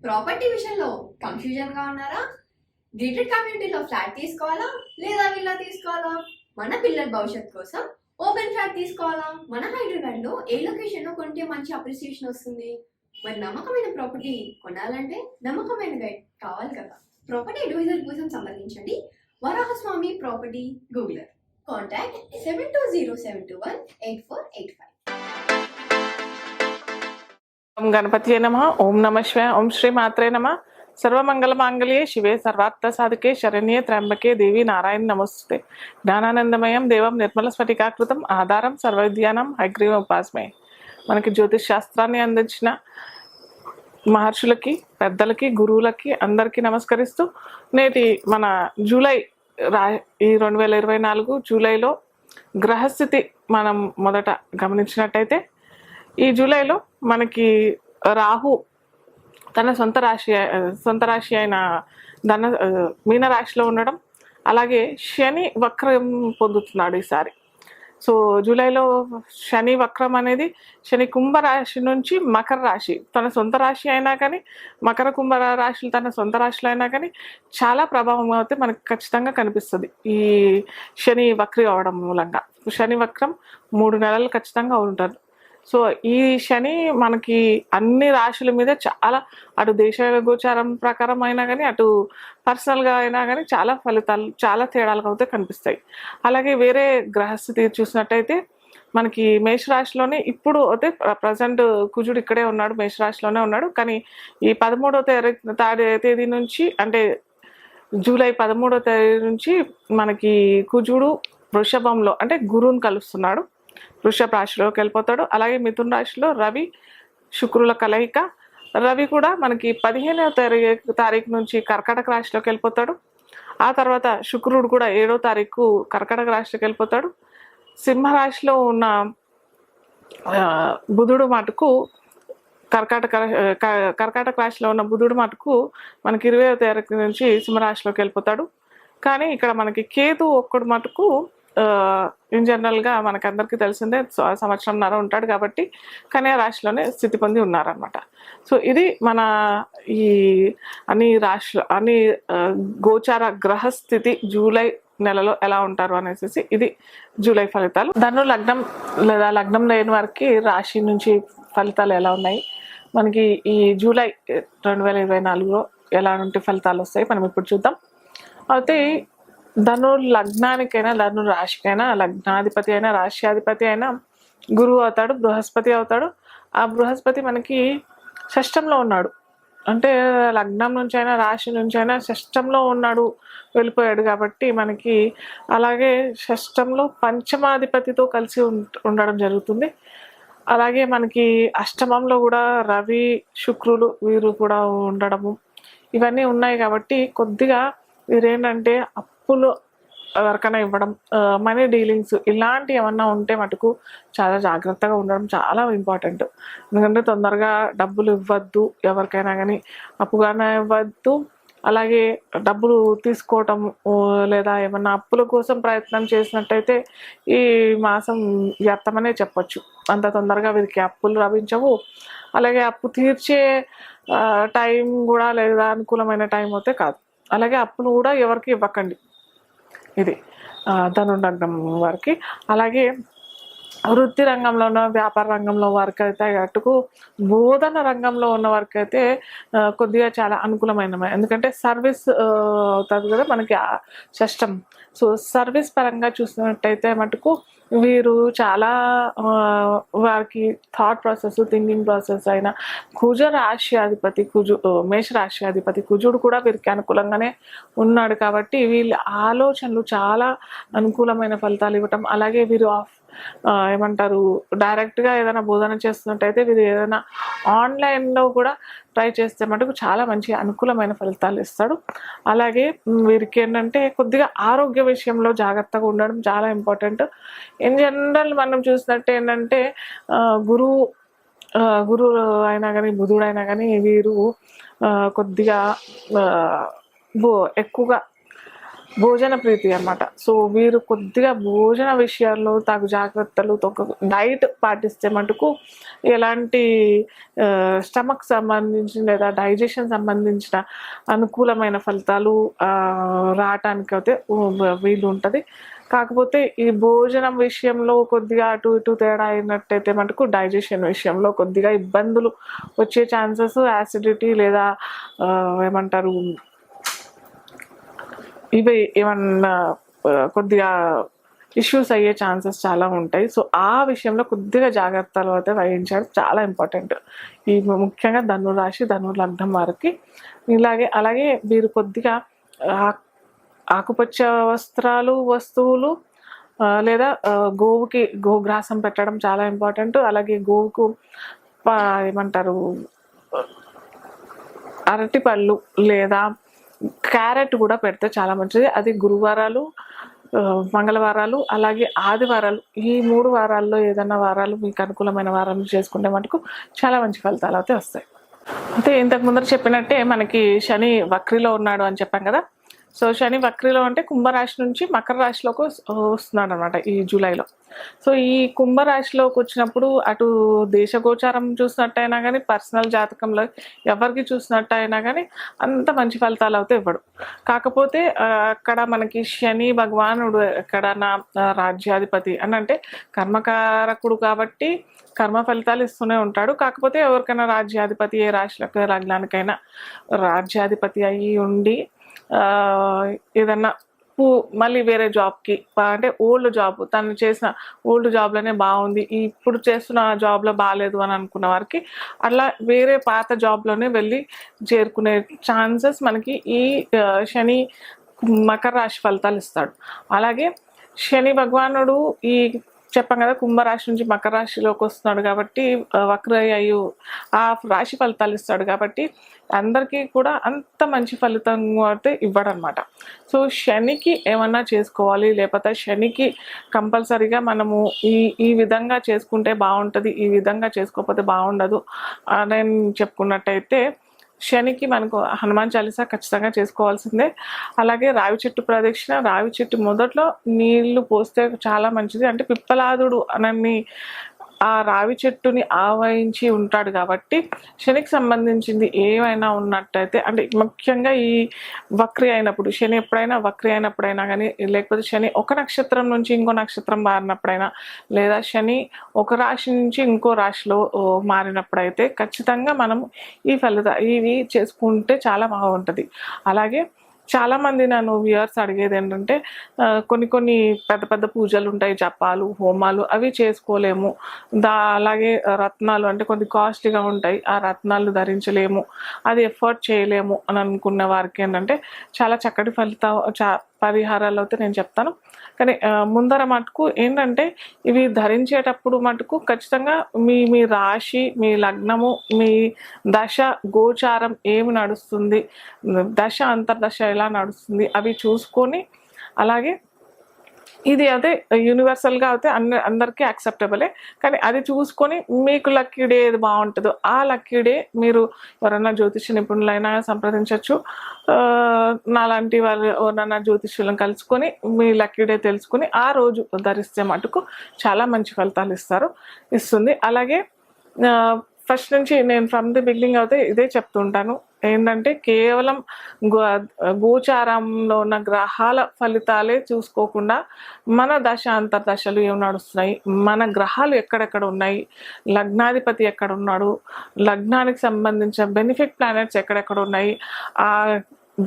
Property విషయంలో confusion గా ఉన్నారా? గేటెడ్ కమ్యూనిటీలో ఫ్లాట్ తీసుకోవాలా లేదా విల్లా తీసుకోవాలా? మన పిల్లల భవిష్యత్ కోసం ఓపెన్ ఫ్లాట్ తీసుకోవాలా? మన హైదరాబాద్ లో ఏ లొకేషన్ లో కొంటే మంచి అప్రిసియేషన్ వస్తుంది? మరి నమ్మకమైన ప్రాపర్టీ కొనాలంటే నమ్మకమైన గైడ్ కావాలి కదా. ప్రాపర్టీ అడ్వైజర్ కోసం సంప్రదించండి వరాహస్వామి ప్రాపర్టీ గూగులర్. కాంటాక్ట్ 7207218485. ఓం గణపతి నమ. ఓం నమ శివాయ. ఓం శ్రీ మాత్రే నమ. సర్వమంగళ మాంగళ్యే శివే సర్వార్థ సాధకే శరణ్యే త్ర్యంబకే దేవి నారాయణ నమస్తే. జ్ఞానానందమయం దేవం నిర్మల స్ఫటికాకృతం ఆధారం సర్వవిద్యానం హైగ్రీవ ఉపాస్మయ. మనకి జ్యోతిష్ శాస్త్రాన్ని అందించిన మహర్షులకి, పెద్దలకి, గురువులకి అందరికీ నమస్కరిస్తూ నేటి మన ఈ 2024 జూలైలో గ్రహస్థితి మనం మొదట గమనించినట్టయితే, ఈ జూలైలో మనకి రాహు తన సొంత రాశి అయిన మీనరాశిలో ఉండడం, అలాగే శని వక్రం పొందుతున్నాడు ఈసారి. సో జూలైలో శని వక్రం అనేది శని కుంభరాశి నుంచి మకర రాశి, తన సొంత రాశి అయినా కానీ మకర కుంభ రాశులు తన సొంత రాశిలో అయినా కానీ చాలా ప్రభావం అయితే మనకు ఖచ్చితంగా కనిపిస్తుంది ఈ శని వక్రి అవడం మూలంగా. శని వక్రం 3 నెలలు ఖచ్చితంగా ఉంటారు. సో ఈ శని మనకి అన్ని రాశుల మీద చాలా, అటు దేశ గోచారం ప్రకారం అయినా కానీ అటు పర్సనల్గా అయినా కానీ చాలా ఫలితాలు, చాలా తేడాలుగా అయితే కనిపిస్తాయి. అలాగే వేరే గ్రహస్థితి చూసినట్టయితే మనకి మేషరాశిలోనే ఇప్పుడు అయితే ప్రజెంట్ కుజుడు ఇక్కడే ఉన్నాడు, మేషరాశిలోనే ఉన్నాడు. కానీ ఈ 13వ తేదీ నుంచి, అంటే జూలై 13వ తేదీ నుంచి మనకి కుజుడు వృషభంలో అంటే గురువుని కలుస్తున్నాడు, వృషభ రాశిలోకి వెళ్ళిపోతాడు. అలాగే మిథున రాశిలో రవి శుక్రుల కలయిక. రవి కూడా మనకి 15వ తారీఖు నుంచి కర్కాటక రాశిలోకి వెళ్ళిపోతాడు. ఆ తర్వాత శుక్రుడు కూడా 7వ తారీఖు కర్కాటక రాశిలోకి వెళ్ళిపోతాడు. సింహరాశిలో ఉన్న బుధుడు మటుకు కర్కాటక రాశిలో ఉన్న బుధుడు మటుకు మనకి 20వ తారీఖు నుంచి సింహరాశిలోకి వెళ్ళిపోతాడు. కానీ ఇక్కడ మనకి కేతు ఒక్కడు మటుకు ఇన్ జనరల్గా మనకందరికీ తెలిసిందే సంవత్సరంన్నర ఉంటాడు కాబట్టి కన్యా రాశిలోనే స్థితి పొంది ఉన్నారనమాట. సో ఇది మన ఈ అన్ని గోచార గ్రహస్థితి జూలై నెలలో ఎలా ఉంటారు అనేసి ఇది జూలై ఫలితాలు. ధను లగ్నం లేదా లగ్నం లేని వారికి రాశి నుంచి ఫలితాలు ఎలా ఉన్నాయి, మనకి ఈ జూలై 2024లో ఎలాంటి ఫలితాలు వస్తాయి మనం ఇప్పుడు చూద్దాం. అయితే ధను లగ్నానికైనా ధను రాశికైనా లగ్నాధిపతి అయినా రాశ్యాధిపతి అయినా గురువు అవుతాడు, బృహస్పతి అవుతాడు. ఆ బృహస్పతి మనకి షష్టంలో ఉన్నాడు, అంటే లగ్నం నుంచి అయినా రాశి నుంచి అయినా షష్టంలో ఉన్నాడు, వెళ్ళిపోయాడు కాబట్టి మనకి. అలాగే షష్టంలో పంచమాధిపతితో కలిసి ఉండడం జరుగుతుంది. అలాగే మనకి అష్టమంలో కూడా రవి శుక్రులు వీరు కూడా ఉండడము ఇవన్నీ ఉన్నాయి కాబట్టి కొద్దిగా వీరేంటంటే అప్పులు ఎవరికైనా ఇవ్వడం, మనీ డీలింగ్స్ ఇలాంటి ఏమన్నా ఉంటే మటుకు చాలా జాగ్రత్తగా ఉండడం చాలా ఇంపార్టెంట్. ఎందుకంటే తొందరగా డబ్బులు ఇవ్వద్దు, ఎవరికైనా కానీ అప్పుగానే ఇవ్వద్దు. అలాగే డబ్బులు తీసుకోవటం లేదా ఏమన్నా అప్పుల కోసం ప్రయత్నం చేసినట్టయితే ఈ మాసం వ్యర్థమనే చెప్పొచ్చు. అంత తొందరగా వీరికి అప్పులు లభించవు. అలాగే అప్పు తీర్చే టైం కూడా లేదా అనుకూలమైన టైం అయితే కాదు. అలాగే అప్పును కూడా ఎవరికి ఇవ్వకండి, ఇది ధను లగ్నం వారికి. అలాగే వృత్తి రంగంలోనో వ్యాపార రంగంలో వారికి అయితే అటుకు బోధన రంగంలో ఉన్న వారికి అయితే కొద్దిగా చాలా అనుకూలమైన, ఎందుకంటే సర్వీస్ అవుతుంది కదా మనకి షష్టం. సో సర్వీస్ పరంగా చూసినట్టయితే మటుకు వీరు చాలా వారికి థాట్ ప్రాసెస్, థింకింగ్ ప్రాసెస్ అయిన మేష రాశ్యాధిపతి కుజుడు కూడా వీరికి అనుకూలంగానే ఉన్నాడు కాబట్టి వీళ్ళ ఆలోచనలు చాలా అనుకూలమైన ఫలితాలు ఇవ్వటం. అలాగే వీరు ఏమంటారు డైరెక్ట్గా ఏదైనా బోధన చేస్తున్నట్టయితే వీరు ఏదైనా ఆన్లైన్లో కూడా ట్రై చేస్తే మటుకు చాలా మంచి అనుకూలమైన ఫలితాలు ఇస్తాడు. అలాగే వీరికి ఏంటంటే కొద్దిగా ఆరోగ్య విషయంలో జాగ్రత్తగా ఉండడం చాలా ఇంపార్టెంట్. ఇన్ జనరల్ మనం చూసినట్టు ఏంటంటే గురువు అయినా కానీ బుధుడైనా కానీ వీరు కొద్దిగా ఎక్కువగా భోజన ప్రీతి అన్నమాట. సో వీరు కొద్దిగా భోజన విషయాల్లో తగు జాగ్రత్తలు డైట్ పాటిస్తే మటుకు ఎలాంటి స్టమక్ సంబంధించిన లేదా డైజెషన్ సంబంధించిన అనుకూలమైన ఫలితాలు రావటానికి అయితే వీలు ఉంటుంది. కాకపోతే ఈ భోజనం విషయంలో కొద్దిగా అటు ఇటు తేడా అయినట్టయితే మటుకు డైజెషన్ విషయంలో కొద్దిగా ఇబ్బందులు వచ్చే ఛాన్సెస్, యాసిడిటీ లేదా ఏమంటారు ఇవి ఏమన్నా కొద్దిగా ఇష్యూస్ అయ్యే ఛాన్సెస్ చాలా ఉంటాయి. సో ఆ విషయంలో కొద్దిగా జాగ్రత్తలు అయితే వహించడం చాలా ఇంపార్టెంట్. ఈ ముఖ్యంగా ధనురాశి, ధనుర్లగ్నం వారికి. అలాగే వీరు కొద్దిగా ఆకుపచ్చ వస్తువులు లేదా గోవుకి గోగ్రాసం పెట్టడం చాలా ఇంపార్టెంట్. అలాగే గోవుకు ఏమంటారు అరటిపళ్ళు లేదా క్యారెట్ కూడా పెడితే చాలా మంచిది. అది గురువారాలు, మంగళవారాలు, అలాగే ఆదివారాలు, ఈ 3 వారాల్లో ఏదైనా వారాలు మీకు అనుకూలమైన వారాలు చేసుకుంటే మటుకు చాలా మంచి ఫలితాలు అయితే వస్తాయి. అయితే ఇంతకు ముందర చెప్పినట్టే మనకి శని వక్రిలో ఉన్నాడు అని చెప్పాం కదా. సో శని వక్రిలో అంటే కుంభరాశి నుంచి మకర రాశిలోకి వస్తున్నాడు అనమాట ఈ జూలైలో. సో ఈ కుంభరాశిలోకి వచ్చినప్పుడు అటు దేశగోచారం చూసినట్టయినా కానీ, పర్సనల్ జాతకంలో ఎవరికి చూసినట్టయినా కానీ అంత మంచి ఫలితాలు అయితే ఇవ్వడు. కాకపోతే అక్కడ మనకి శని భగవానుడు ఎక్కడ నా రాజ్యాధిపతి అని అంటే కర్మకారకుడు కాబట్టి కర్మ ఫలితాలు ఇస్తూనే ఉంటాడు. కాకపోతే ఎవరికైనా రాజ్యాధిపతి, ఏ రాశిలకు లగ్నానికైనా రాజ్యాధిపతి అయ్యి ఉండి ఏదన్నా మళ్ళీ వేరే జాబ్కి అంటే ఓల్డ్ జాబ్ తను చేసిన ఓల్డ్ జాబ్లోనే బాగుంది, ఇప్పుడు చేస్తున్న జాబ్లో బాగాలేదు అని అనుకున్న వారికి అట్లా వేరే పాత జాబ్లోనే వెళ్ళి చేరుకునే ఛాన్సెస్ మనకి ఈ శని మకర రాశి ఫలితాలు ఇస్తాడు. అలాగే శని భగవానుడు ఈ చెప్పాం కదా కుంభరాశి నుంచి మకర రాశిలోకి వస్తున్నాడు కాబట్టి వక్రయ్యు ఆ రాశి ఫలితాలు ఇస్తాడు కాబట్టి అందరికీ కూడా అంత మంచి ఫలితం అయితే ఇవ్వడనమాట. సో శనికి ఏమన్నా చేసుకోవాలి, లేకపోతే శనికి కంపల్సరీగా మనము ఈ విధంగా చేసుకుంటే బాగుంటుంది, ఈ విధంగా చేసుకోకపోతే బాగుండదు అని చెప్పుకున్నట్టయితే శనికి మనకు హనుమాన్ చాలీసా ఖచ్చితంగా చేసుకోవాల్సిందే. అలాగే రావి చెట్టు ప్రదక్షిణ, రావి చెట్టు మొదట్లో నీళ్లు పోస్తే చాలా మంచిది. అంటే పిప్పలాదుడు అనని ఆ రావి చెట్టుని ఆవహించి ఉంటాడు కాబట్టి శనికి సంబంధించింది ఏమైనా ఉన్నట్టయితే, అంటే ముఖ్యంగా ఈ వక్రి అయినప్పుడు, శని ఎప్పుడైనా వక్రి అయినప్పుడైనా కానీ, లేకపోతే శని ఒక నక్షత్రం నుంచి ఇంకో నక్షత్రం మారినప్పుడైనా, లేదా శని ఒక రాశి నుంచి ఇంకో రాశిలో మారినప్పుడైతే ఖచ్చితంగా మనం ఇవి చేసుకుంటే చాలా బాగుంటుంది. అలాగే చాలామంది నన్ను వ్యూవర్స్ అడిగేది ఏంటంటే కొన్ని పెద్ద పెద్ద పూజలు ఉంటాయి, జపాలు, హోమాలు, అవి చేసుకోలేము. అలాగే రత్నాలు అంటే కొన్ని కాస్ట్లీగా ఉంటాయి, ఆ రత్నాలు ధరించలేము, అది ఎఫర్ట్ చేయలేము అని అనుకున్న వారికి ఏంటంటే చాలా చక్కటి పరిహారాలు అయితే నేను చెప్తాను. కానీ ముందర మటుకు ఏంటంటే ఇవి ధరించేటప్పుడు మటుకు ఖచ్చితంగా మీ రాశి, మీ లగ్నము, మీ దశ గోచారం ఏమి నడుస్తుంది, దశ అంతర్దశ ఎలా నడుస్తుంది అవి చూసుకొని, అలాగే ఇది అదే యూనివర్సల్గా అయితే అందరికీ యాక్సెప్టబులే, కానీ అది చూసుకొని మీకు లక్కీ డే ఏది బాగుంటుందో ఆ లక్కీ డే మీరు ఎవరన్నా జ్యోతిష నిపుణులైనా సంప్రదించవచ్చు. నాలాంటి వాళ్ళు ఎవరన్నా జ్యోతిష్యులను కలుసుకొని మీ లక్కీ డే తెలుసుకొని ఆ రోజు ధరిస్తే మటుకు చాలా మంచి ఫలితాలు ఇస్తుంది. అలాగే ఫస్ట్ నుంచి నేను ఫ్రమ్ ది బిగినింగ్ అయితే ఇదే చెప్తుంటాను, ఏంటంటే కేవలం గోచారంలో ఉన్న గ్రహాల ఫలితాలే చూసుకోకుండా మన దశ అంతర్దశలు ఏమి నడుస్తున్నాయి, మన గ్రహాలు ఎక్కడెక్కడ ఉన్నాయి, లగ్నాధిపతి ఎక్కడ ఉన్నాడు, లగ్నానికి సంబంధించిన బెనిఫిట్ ప్లానెట్స్ ఎక్కడెక్కడ ఉన్నాయి, ఆ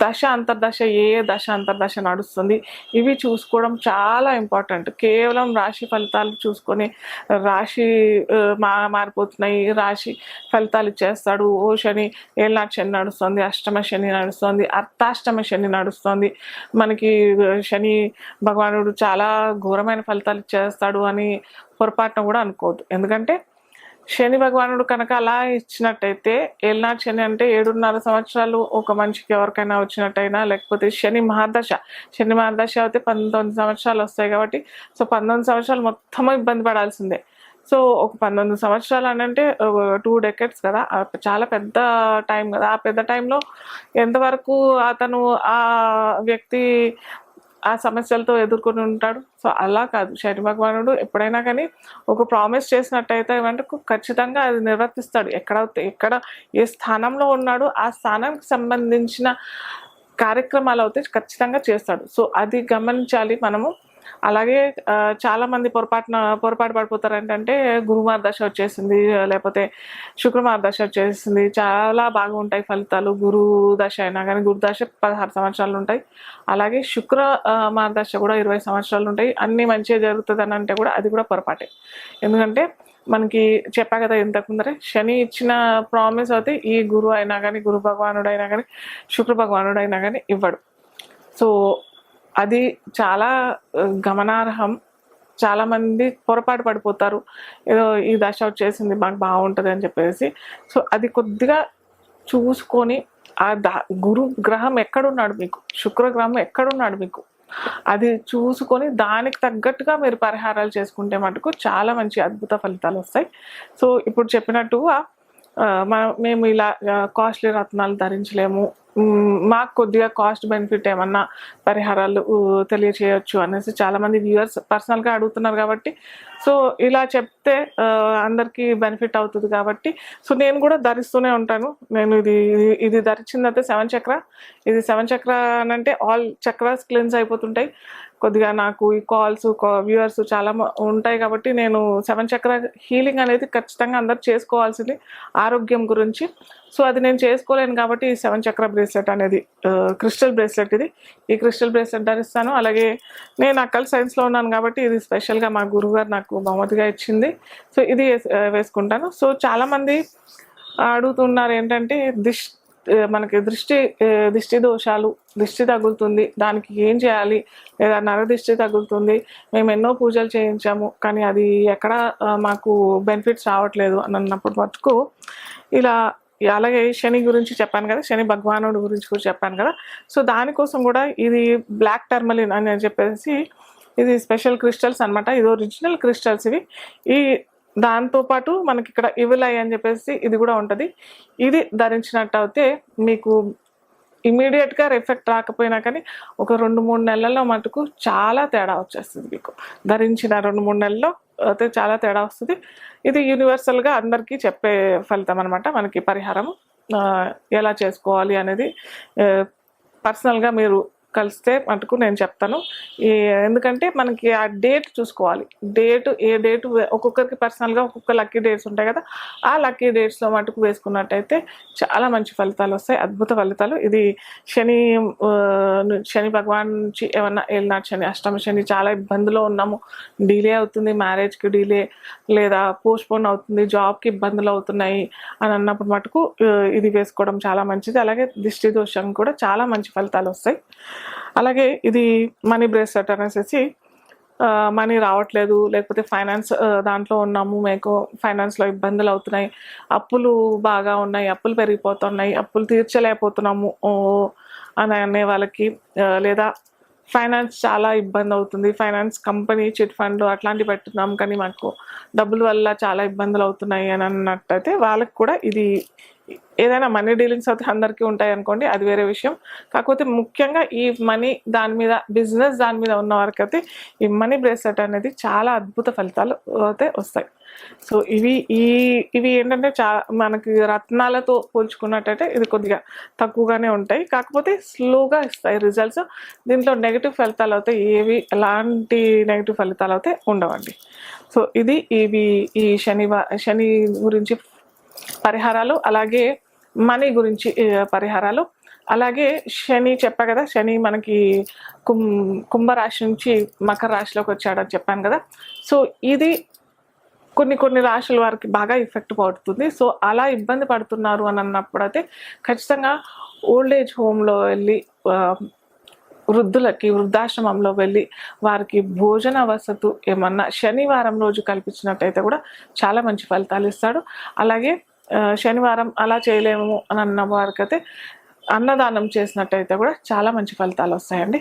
దశ అంతర్దశ ఏ దశ అంతర్దశ నడుస్తుంది, ఇవి చూసుకోవడం చాలా ఇంపార్టెంట్. కేవలం రాశి ఫలితాలు చూసుకొని రాశి మారిపోతున్నాయి, రాశి ఫలితాలు ఇచ్చేస్తాడు, ఓ శని ఏళ్ళనాటి శని నడుస్తుంది, అష్టమ శని నడుస్తుంది, అర్ధాష్టమ శని నడుస్తుంది, మనకి శని భగవానుడు చాలా ఘోరమైన ఫలితాలు ఇచ్చేస్తాడు అని పొరపాటున కూడా అనుకోవద్దు. ఎందుకంటే శని భగవానుడు కనుక అలా ఇచ్చినట్టయితే, ఏళ్ళనాటి శని అంటే 7.5 సంవత్సరాలు ఒక మనిషికి ఎవరికైనా వచ్చినట్టయినా, లేకపోతే శని మహాదశ అయితే 19 సంవత్సరాలు వస్తాయి కాబట్టి, సో 19 సంవత్సరాలు మొత్తం ఇబ్బంది పడాల్సిందే. సో ఒక 19 సంవత్సరాలు అని అంటే 2 డెకెట్స్ కదా, చాలా పెద్ద టైం కదా. ఆ పెద్ద టైంలో ఎంతవరకు అతను ఆ వ్యక్తి ఆ సమస్యలతో ఎదుర్కొని ఉంటాడు. సో అలా కాదు, శని భగవానుడు ఎప్పుడైనా కానీ ఒక ప్రామిస్ చేసినట్టయితే ఏమంటే ఖచ్చితంగా అది నిర్వర్తిస్తాడు. ఎక్కడ ఏ స్థానంలో ఉన్నాడో ఆ స్థానానికి సంబంధించిన కార్యక్రమాలు అయితే ఖచ్చితంగా చేస్తాడు. సో అది గమనించాలి మనము. అలాగే చాలామంది పొరపాటు పడిపోతారు ఏంటంటే గురువార దశ వచ్చేసింది, లేకపోతే శుక్రవార దశ వచ్చేసింది, చాలా బాగా ఉంటాయి ఫలితాలు. గురు దశ అయినా కానీ, గురు దశ 16 సంవత్సరాలు ఉంటాయి. అలాగే శుక్రవార దశ కూడా 20 సంవత్సరాలు ఉంటాయి. అన్నీ మంచిగా జరుగుతుంది అని అంటే కూడా అది కూడా పొరపాటే. ఎందుకంటే మనకి చెప్పా కదా ఇంతకు ముందరే, శని ఇచ్చిన ప్రామిస్ అయితే ఈ గురువు అయినా కానీ, గురు భగవానుడు అయినా కానీ, శుక్ర భగవానుడు అయినా కానీ ఇవ్వడు. సో అది చాలా గమనార్హం. చాలామంది పొరపాటు పడిపోతారు, ఏదో ఈ దశ వచ్చేసింది మాకు బాగుంటుంది అని చెప్పేసి. సో అది కొద్దిగా చూసుకొని గురు గ్రహం ఎక్కడున్నాడు మీకు, శుక్రగ్రహం ఎక్కడున్నాడు మీకు, అది చూసుకొని దానికి తగ్గట్టుగా మీరు పరిహారాలు చేసుకుంటే మటుకు చాలా మంచి అద్భుత ఫలితాలు వస్తాయి. సో ఇప్పుడు చెప్పినట్టుగా మేము ఇలా కాస్ట్లీ రత్నాలు ధరించలేము, మాకు కొద్దిగా కాస్ట్ బెనిఫిట్ ఏమన్నా పరిహారాలు తెలియచేయచ్చు అనేసి చాలామంది వ్యూవర్స్ పర్సనల్గా అడుగుతున్నారు. కాబట్టి సో ఇలా చెప్తే అందరికీ బెనిఫిట్ అవుతుంది కాబట్టి సో నేను కూడా ధరిస్తూనే ఉంటాను. నేను ఇది ధరించిందంటే 7 చక్ర. ఇది 7 చక్ర అని అంటే ఆల్ చక్రాస్ క్లెన్స్ అయిపోతుంటాయి. కొద్దిగా నాకు ఈ కాల్స్ వ్యూవర్స్ చాలా ఉంటాయి కాబట్టి నేను 7 చక్ర హీలింగ్ అనేది ఖచ్చితంగా అందరు చేసుకోవాల్సింది ఆరోగ్యం గురించి. సో అది నేను చేసుకోలేను కాబట్టి ఈ 7 చక్ర బ్రేస్లెట్ అనేది క్రిస్టల్ బ్రేస్లెట్, ఈ క్రిస్టల్ బ్రేస్లెట్ ధరిస్తాను. అలాగే నేను అక్కల్ సైన్స్లో ఉన్నాను కాబట్టి ఇది స్పెషల్గా మా గురువుగారు నాకు బహుమతిగా ఇచ్చింది. సో ఇది వేసుకుంటాను. సో చాలామంది అడుగుతున్నారు ఏంటంటే మనకి దిష్టి దోషాలు, దిష్టి తగులుతుంది, దానికి ఏం చేయాలి, లేదా నరదిష్టి తగులుతుంది, మేము ఎన్నో పూజలు చేయించాము కానీ అది ఎక్కడ మాకు బెనిఫిట్స్ రావట్లేదు అని అన్నప్పుడు మటుకు ఇలా. అలాగే శని గురించి చెప్పాను కదా, శని భగవానుడు గురించి కూడా చెప్పాను కదా. సో దానికోసం కూడా ఇది బ్లాక్ టర్మలిన్ అని చెప్పేసి ఇది స్పెషల్ క్రిస్టల్స్ అనమాట. ఇది ఒరిజినల్ క్రిస్టల్స్ ఇవి. ఈ దాంతోపాటు మనకి ఇక్కడ ఇవిలై అని చెప్పేసి ఇది కూడా ఉంటుంది. ఇది ధరించినట్టు అయితే మీకు ఇమీడియట్గా ఎఫెక్ట్ రాకపోయినా కానీ ఒక 2-3 నెలల్లో మటుకు చాలా తేడా వచ్చేస్తుంది. మీకు ధరించిన 2-3 నెలల్లో అయితే చాలా తేడా వస్తుంది. ఇది యూనివర్సల్గా అందరికీ చెప్పే ఫలితం అనమాట. మనకి పరిహారం ఎలా చేసుకోవాలి అనేది పర్సనల్గా మీరు కలిస్తే మటుకు నేను చెప్తాను. ఎందుకంటే మనకి ఆ డేట్ చూసుకోవాలి. ఏ డేటు ఒక్కొక్కరికి పర్సనల్గా ఒక్కొక్క లక్కీ డేట్స్ ఉంటాయి కదా, ఆ లక్కీ డేట్స్లో మటుకు వేసుకున్నట్టయితే చాలా మంచి ఫలితాలు వస్తాయి, అద్భుత ఫలితాలు. ఇది శని భగవాన్ నుంచి ఏమన్నా ఏలినాటి శని, అష్టమ శని, చాలా ఇబ్బందులో ఉన్నాము, డిలే అవుతుంది, మ్యారేజ్కి డిలే లేదా పోస్ట్పోన్ అవుతుంది, జాబ్కి ఇబ్బందులు అవుతున్నాయి అని అన్నప్పుడు మటుకు ఇది వేసుకోవడం చాలా మంచిది. అలాగే దిష్టి దోషం కూడా చాలా మంచి ఫలితాలు వస్తాయి. అలాగే ఇది మనీ బ్రేస్లెట్ అనేసి మనీ రావట్లేదు, లేకపోతే ఫైనాన్స్ దాంట్లో ఉన్నాము, మీకు ఫైనాన్స్లో ఇబ్బందులు అవుతున్నాయి, అప్పులు బాగా ఉన్నాయి, అప్పులు పెరిగిపోతున్నాయి, అప్పులు తీర్చలేకపోతున్నాము అని అనే వాళ్ళకి, లేదా ఫైనాన్స్ చాలా ఇబ్బంది అవుతుంది, ఫైనాన్స్ కంపెనీ చిట్ ఫండ్ అట్లాంటివి పెట్టున్నాం కానీ మాకు డబ్బుల వల్ల చాలా ఇబ్బందులు అవుతున్నాయి అని అన్నట్టయితే వాళ్ళకి కూడా ఇది ఏదైనా మనీ డీలింగ్స్ అయితే అందరికీ ఉంటాయి అనుకోండి, అది వేరే విషయం. కాకపోతే ముఖ్యంగా ఈ మనీ దాని మీద, బిజినెస్ దాని మీద ఉన్న వారికి అయితే ఈ మనీ బ్రేస్లెట్ అనేది చాలా అద్భుత ఫలితాలు అయితే వస్తాయి. సో ఇవి ఏంటంటే మనకి రత్నాలతో పోల్చుకున్నట్టయితే ఇది కొద్దిగా తక్కువగానే ఉంటాయి, కాకపోతే స్లోగా ఇస్తాయి రిజల్ట్స్. దీంట్లో నెగిటివ్ ఫలితాలు అయితే ఎలాంటి నెగిటివ్ ఫలితాలు అయితే ఉండవండి. సో ఈ శని గురించి పరిహారాలు, అలాగే మనీ గురించి పరిహారాలు. అలాగే శని చెప్పా కదా, శని మనకి కుంభరాశి నుంచి మకర రాశిలోకి వచ్చాడని చెప్పాను కదా. సో ఇది కొన్ని రాశుల వారికి బాగా ఎఫెక్ట్ పడుతుంది. సో అలా ఇబ్బంది పడుతున్నారు అని అన్నప్పుడు అయితే ఖచ్చితంగా ఓల్డ్ ఏజ్ హోమ్లో వెళ్ళి, వృద్ధాశ్రమంలో వెళ్ళి వారికి భోజన వసతు ఏమన్నా శనివారం రోజు కల్పించినట్టయితే కూడా చాలా మంచి ఫలితాలు ఇస్తాడు. అలాగే శనివారం అలా చేయలేము అని అన్న వారికైతే అన్నదానం చేసినట్టయితే కూడా చాలా మంచి ఫలితాలు వస్తాయండి.